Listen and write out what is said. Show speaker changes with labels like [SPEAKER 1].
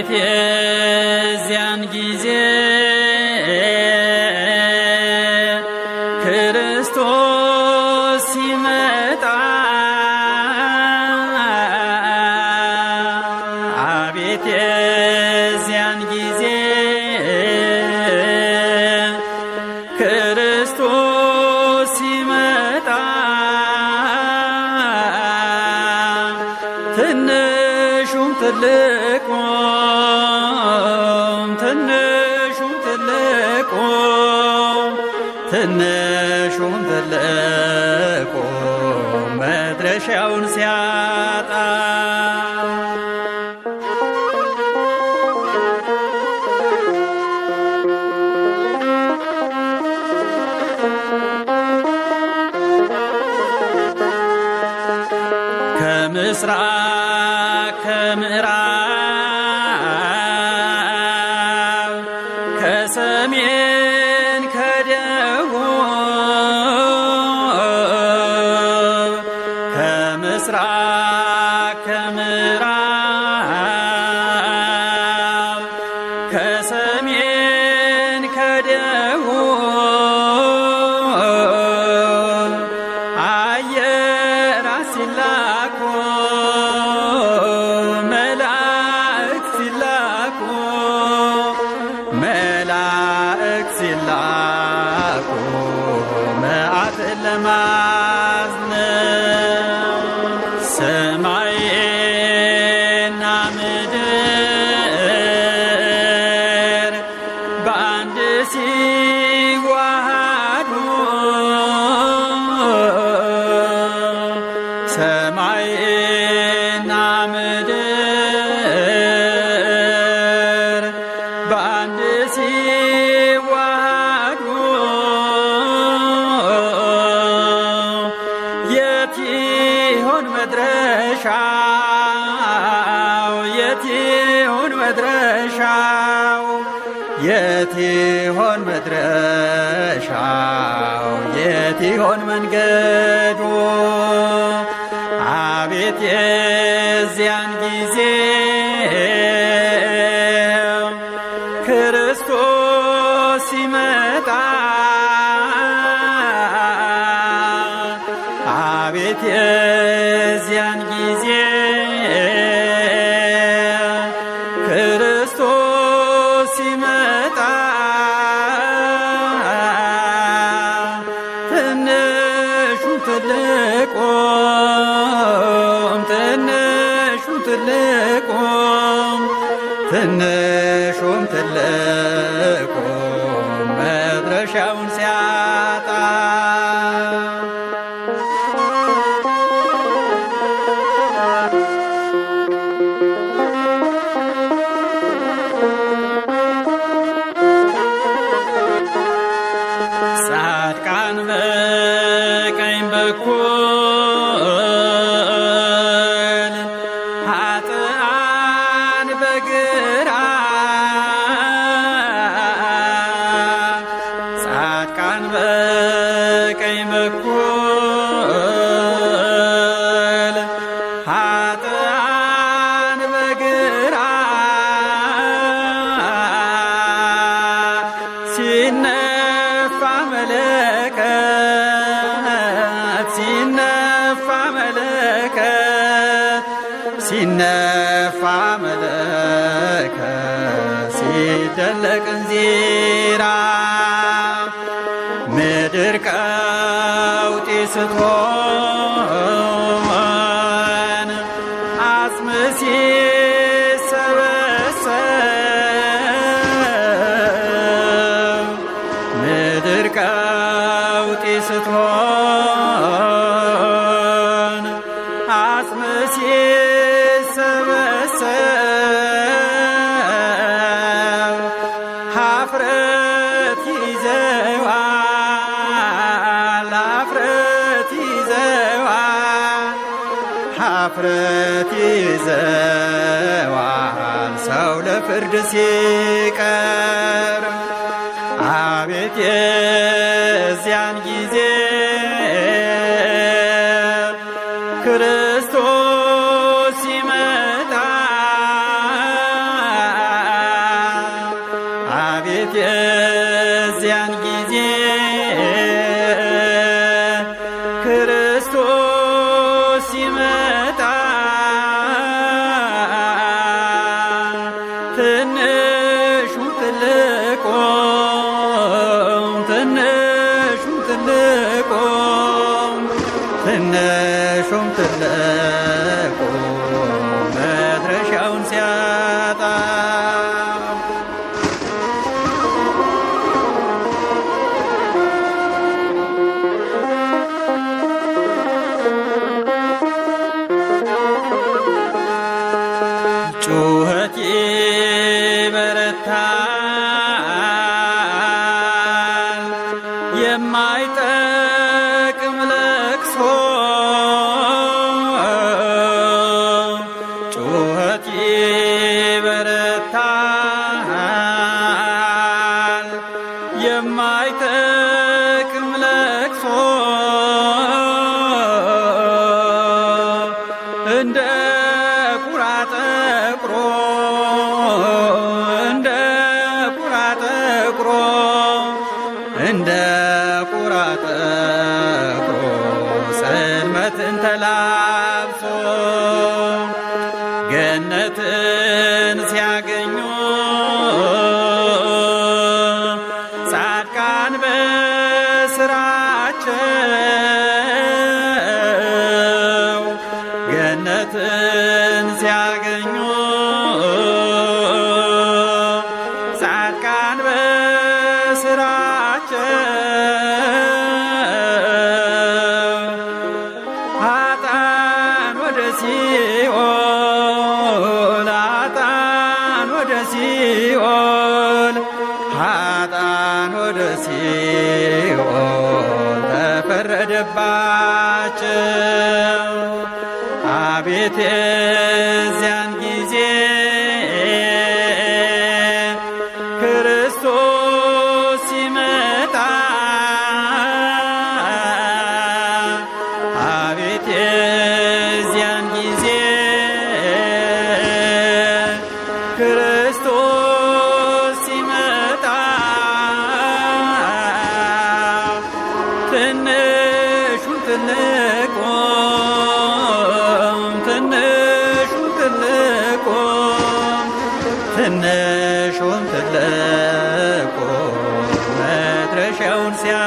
[SPEAKER 1] አቤት የዚያን ጊዜ ክርስቶስ ሲመጣ አቤት የዚያን ጊዜ ክርስቶስ ሲመጣ ትንሹም ትልቁም ትንሹም ትልቁም ትንሹም ትልቁም መድረሻውን ሲያጣ ከምስራቅ ከምዕራብ ከሰሜን ከደቡብ ከምስራቅ ከምዕራብ ከሰሜን ከደቡብ አየራት ሲላኩ መላእክት ሲላኩ መዓትን ለማዝነብ ሰማይና ምድር በአንድ ሲዋሃዱ ሰማይና ምድር በአንድ ሲዋሃዱ የት ይሆን መድረሻው? የት ይሆን መድረሻው? የት ይሆን መድረሻው? የት ይሆን መንገዱ? አቤት የዚያን ጊዜ ክርስቶስ ሲመጣ አቤት የዚያን ጊዜ ክርስቶስ ሲመጣ ትንሹም ትልቁም ትንሹም ትልቁም ትንሹም ትልቁም መድረሻውን ሲያጣ ጻድቃን በቀኝ በኩል ኃጥአን በግራ ጻድቃን በቀኝ በኩል ኃጥአን በግራ ሲነፋ መለከት ሲነፋ መለከት ሲነፋ መለከት ሲደለቅ እንዚራ ምድር ቀውጢ ስትሆን አጽም ሲሰበሰብ ምድር ቀውጢ ስትሆን አጽም ሲሰበሰብ ኀፍረት ይዘዋል ኀፍረት ይዘዋል ኀፍረት ይዘዋል ሰው ለፍርድ ሲቀርብ አቤት የዚያን ጊዜ ክርስቶስ ሲመጣ ትንሹም ትልቁ መድረሻውን ሲያጣ ጩኸት ይበረታል የማይጠቅም ለቅሶ ጩኸት ይበረታል የማይጠቅም ለቅሶ እንደ ቁራ ጠቁሮ እንደ ቁራ ጠቁሮ እንደ ቁራ ጠቁሮ ጽልመትን ተላብሶ ገነትን ሲያገኙ ጻድቃን በስራቸው ገነትን ሲያገኙ ጻድቃን በስራቸው ኃጥአን ወደ ሲኦል ኃጥአን ወደ ሲኦል ኃጥአን ወደ ሲኦል ተፈረደባቸው። አቤት የዚያን ጊዜ ክርስቶስ ሲመጣ አቤት የዚያን ጊዜ ክርስቶስ ሲመጣ ትንሹን ትልቁም ትንሹን ትልቁም ትንሹን ትልቁም መድረሻውን ሲያ